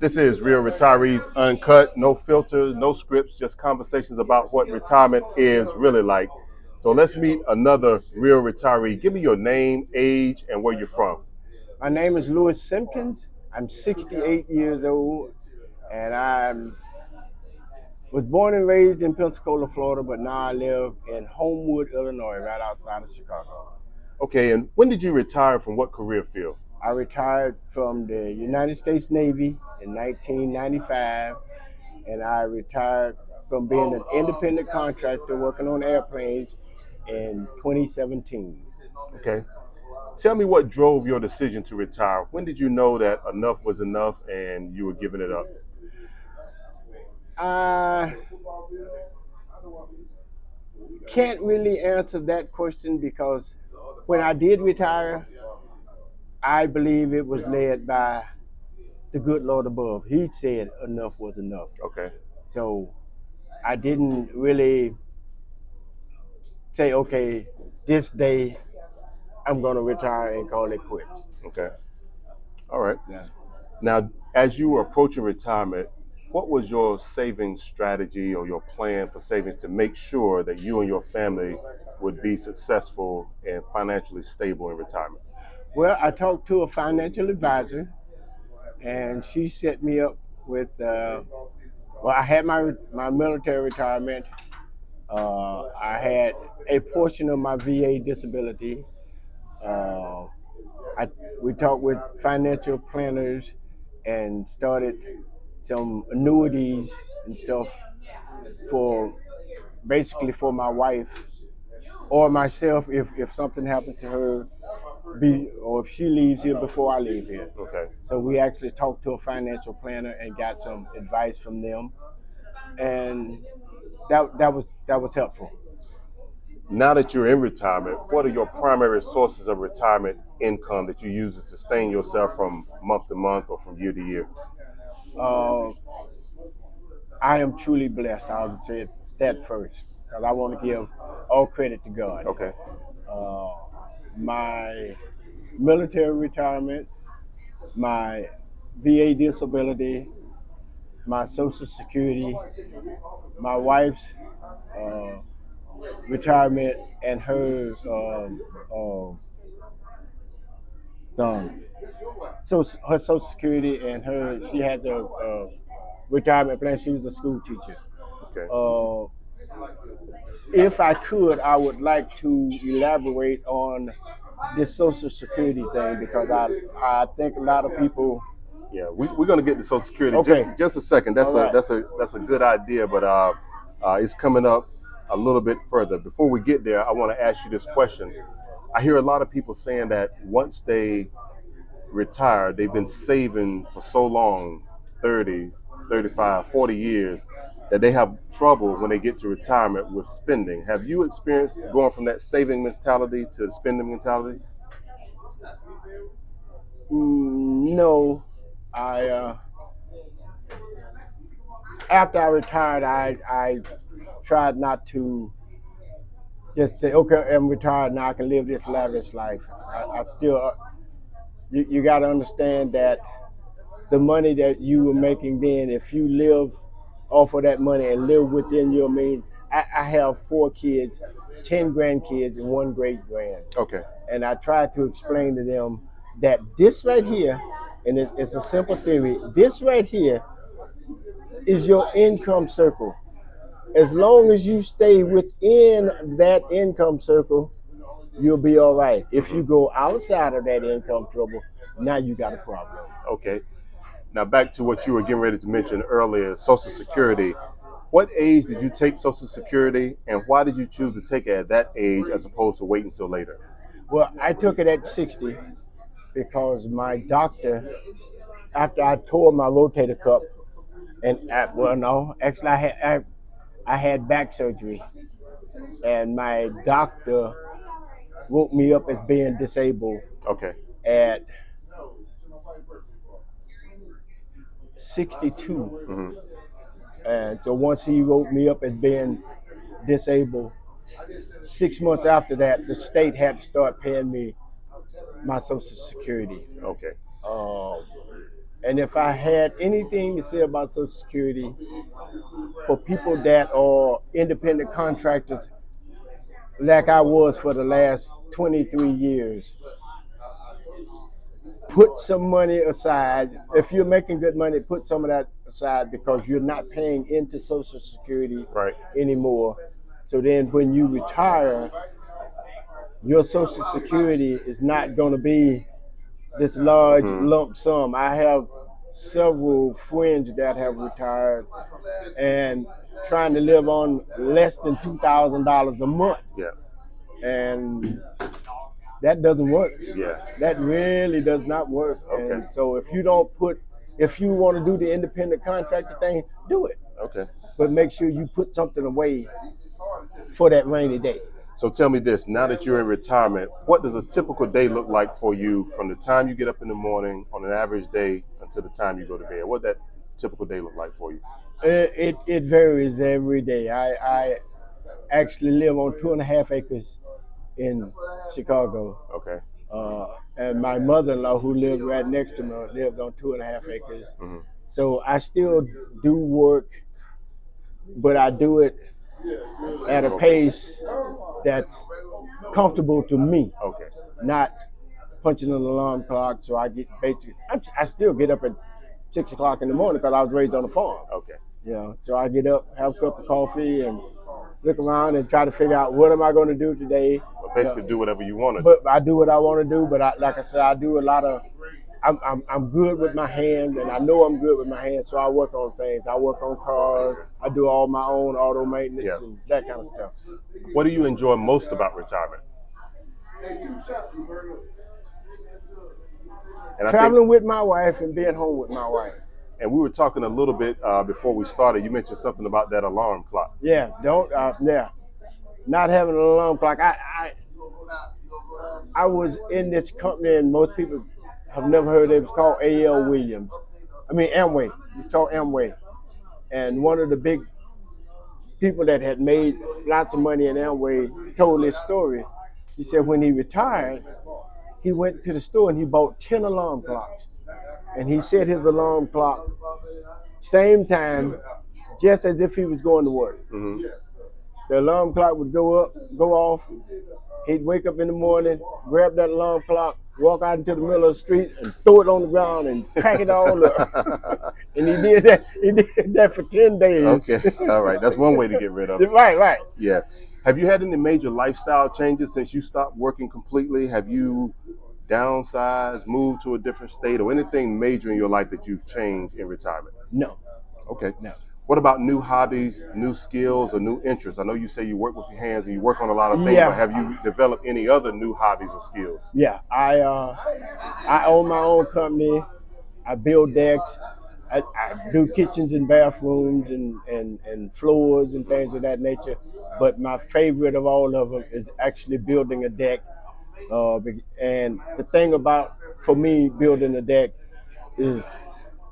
This is Real Retirees Uncut, no filters, no scripts, just conversations about what retirement is really like. So let's meet another real retiree. Give me your name, age, and where you're from. My name is Louis Simpkins. I'm 68 years old, and I was born and raised in Pensacola, Florida, but now I live in Homewood, Illinois, right outside of Chicago. Okay, and when did you retire from what career field? I retired from the United States Navy in 1995, and I retired from being an independent contractor working on airplanes in 2017. Okay. Tell me what drove your decision to retire. When did you know that enough was enough and you were giving it up? I can't really answer that question because when I did retire, I believe it was led by the good Lord above. He said enough was enough. Okay. So I didn't really say, okay, this day I'm going to retire and call it quits. Okay. All right. Yeah. Now, as you were approaching retirement, what was your saving strategy or your plan for savings to make sure that you and your family would be successful and financially stable in retirement? Well, I talked to a financial advisor, and she set me up with. Well, I had my military retirement. I had a portion of my VA disability. Uh, I, we talked with financial planners and started some annuities and stuff for basically for my wife or myself if something happens to her or if she leaves here before I leave here. Okay. So we actually talked to a financial planner and got some advice from them, and that was helpful. Now that you're in retirement, what are your primary sources of retirement income that you use to sustain yourself from month to month or from year to year? Uh, I am truly blessed. I'll say that first because I want to give all credit to God. Okay. Uh, my military retirement, my VA disability, my Social Security, my wife's uh, retirement, and her so her Social Security and she had the retirement plan. She was a school teacher. Okay. Uh, if I could, I would like to elaborate on this Social Security thing because I think a lot of people. Yeah, we're gonna get to Social Security Okay. just a second. That's All right. a good idea, but it's coming up a little bit further. Before we get there, I want to ask you this question. I hear a lot of people saying that once they retire, they've been saving for so long, 30, 35, 40 years, that they have trouble when they get to retirement with spending. Have you experienced going from that saving mentality to the spending mentality? No, I after I retired, I tried not to just say, okay, I'm retired now. I can live this lavish life. I still, you got to understand that the money that you were making then, if you live off of that money and live within your means, I have 4 kids, 10 grandkids, and 1 great grand. Okay. And I tried to explain to them that this right here, and it's a simple theory, this right here is your income circle. As long as you stay within that income circle, you'll be all right. If you go outside of that income trouble, now you got a problem. Okay. Now back to what you were getting ready to mention earlier, Social Security. What age did you take Social Security, and why did you choose to take it at that age as opposed to wait until later? Well, I took it at 60 because my doctor, after I tore my rotator cuff, well, no, actually I had back surgery, and my doctor woke me up as being disabled Okay. at 62. Mm-hmm. And so once he wrote me up as being disabled, 6 months after that, the state had to start paying me my Social Security. Okay. Um, And if I had anything to say about Social Security for people that are independent contractors, like I was for the last 23 years, put some money aside. If you're making good money, put some of that aside because you're not paying into Social Security Right. anymore. So then when you retire, your Social Security is not going to be this large lump sum. I have several friends that have retired and trying to live on less than $2,000 a month. Yeah. And that doesn't work. Yeah. That really does not work. Okay. And so if you want to do the independent contractor thing, do it. Okay. But make sure you put something away for that rainy day. So tell me this, now that you're in retirement, what does a typical day look like for you from the time you get up in the morning on an average day until the time you go to bed? What that typical day look like for you? It varies every day. I actually live on 2.5 acres in Chicago. Okay. And my mother-in-law, who lived right next to me, lives on 2.5 acres. So I still do work, but I do it at a pace that's comfortable to me. Okay. Not punching an alarm clock. So I get I still get up at 6 o'clock in the morning because I was raised on a farm. Okay. So I get up, have a cup of coffee, and look around and try to figure out what am I going to do today. But basically, do whatever you want to do. But I do what I want to do. But like I said, I do a lot of. I'm good with my hands, and I know I'm good with my hands. So I work on things. I work on cars. I do all my own auto maintenance and that kind of stuff. What do you enjoy most about retirement? And traveling with my wife and being home with my wife. And we were talking a little bit before we started. You mentioned something about that alarm clock. Yeah, not having an alarm clock. I was in this company, and most people have never heard of it. It's called A.L. Williams. Amway. It's called Amway. And one of the big people that had made lots of money in Amway told this story. He said when he retired, he went to the store and he bought 10 alarm clocks. And he set his alarm clock same time, just as if he was going to work. The alarm clock would go off. He'd wake up in the morning, grab that alarm clock, walk out into the middle of the street and throw it on the ground and crack it all up. And he did that for 10 days. Okay, all right. That's one way to get rid of it. Right. Yeah. Have you had any major lifestyle changes since you stopped working completely? Have you downsized, moved to a different state, or anything major in your life that you've changed in retirement? No. Okay. No. What about new hobbies, new skills, or new interests? I know you say you work with your hands and you work on a lot of things, but have you developed any other new hobbies or skills? Yeah, I own my own company. I build decks. I do kitchens and bathrooms and floors and things of that nature. But my favorite of all of them is actually building a deck. And the thing about, for me, building a deck is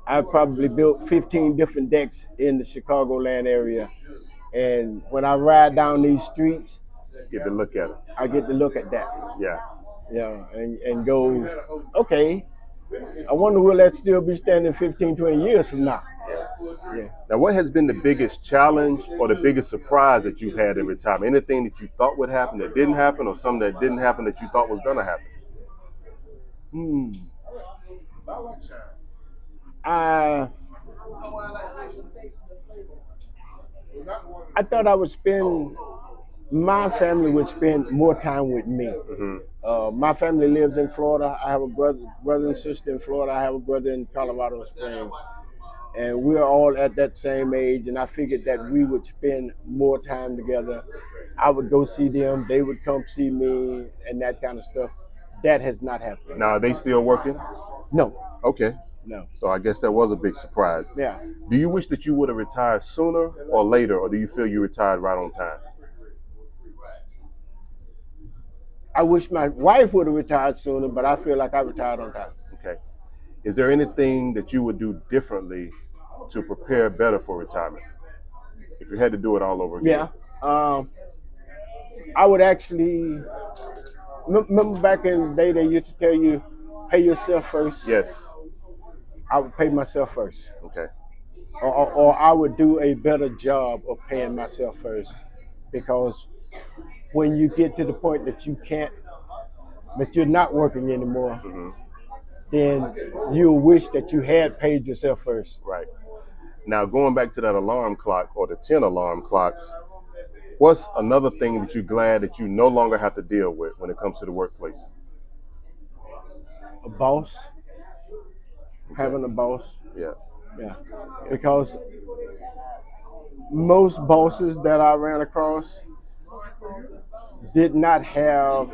I probably built 15 different decks in the Chicagoland area. And when I ride down these streets, Get to look at it. I get to look at that. Yeah. Yeah, and go, okay, I wonder will that still be standing 15, 20 years from now? Yeah. Now, what has been the biggest challenge or the biggest surprise that you've had in retirement? Anything that you thought would happen that didn't happen, or something that didn't happen that you thought was going to happen? I thought my family would spend more time with me. My family lives in Florida. I have a brother and sister in Florida. I have a brother in Colorado Springs. And we're all at that same age, and I figured that we would spend more time together. I would go see them, they would come see me, and that kind of stuff. That has not happened. Now, are they still working? No. Okay. No. So I guess that was a big surprise. Yeah. Do you wish that you would have retired sooner or later, or do you feel you retired right on time? I wish my wife would have retired sooner, but I feel like I retired on time. Okay. Is there anything that you would do differently to prepare better for retirement if you had to do it all over again? Yeah. I would actually, remember back in the day they used to tell you, pay yourself first? Yes. I would pay myself first, Okay. or I would do a better job of paying myself first, because when you get to the point that you can't, that you're not working anymore, Mm-hmm. then you'll wish that you had paid yourself first. Right. Now, going back to that alarm clock or the 10 alarm clocks, what's another thing that you're glad that you no longer have to deal with when it comes to the workplace? A boss, Okay. having a boss, Yeah. yeah, because most bosses that I ran across did not have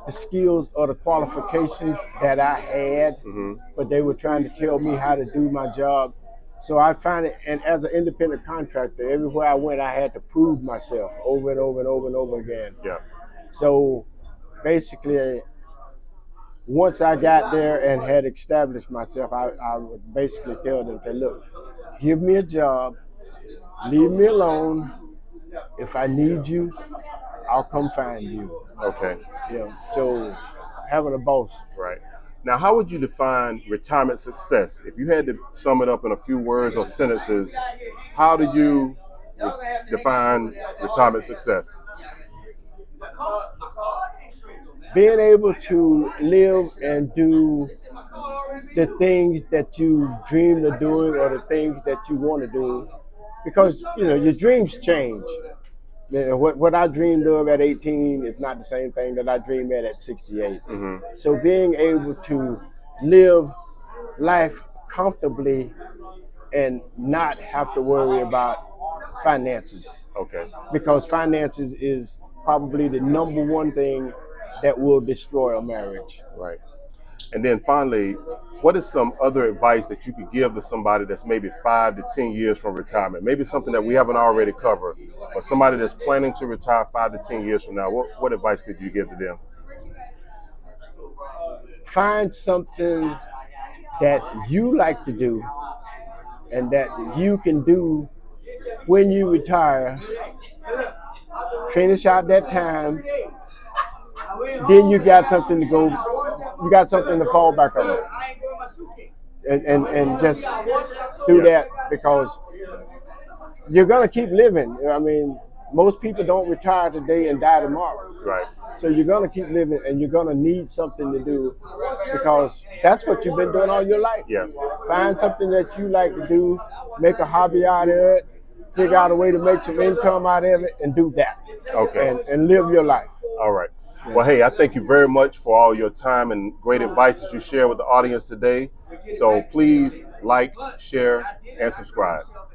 the skills or the qualifications that I had, Mm-hmm. but they were trying to tell me how to do my job. So I find it, and as an independent contractor, everywhere I went, I had to prove myself over and over and over and over again. Yeah. So basically, once I got there and had established myself, I would basically tell them, "Say, look, give me a job, leave me alone. If I need you, I'll come find you." Okay. So having a boss. Right. Now, how would you define retirement success? If you had to sum it up in a few words or sentences, how do you define retirement success? Being able to live and do the things that you dreamed of doing or the things that you want to do, because your dreams change. What I dreamed of at 18 is not the same thing that I dream at 68. Mm-hmm. So being able to live life comfortably and not have to worry about finances, Okay. because finances is probably the number one thing that will destroy a marriage. Right. And then finally, what is some other advice that you could give to somebody that's maybe 5 to 10 years from retirement? Maybe something that we haven't already covered, or somebody that's planning to retire 5 to 10 years from now. What advice could you give to them? Find something that you like to do and that you can do when you retire. Finish out that time, then you got something to go, you got something to fall back on, and just do that, because you're gonna keep living. I mean, most people don't retire today and die tomorrow. Right. So you're gonna keep living, and you're gonna need something to do, because that's what you've been doing all your life. Yeah. Find something that you like to do, make a hobby out of it, figure out a way to make some income out of it, and do that. Okay. And live your life. All right. Well, hey, I thank you very much for all your time and great advice that you share with the audience today. So please like, share, and subscribe.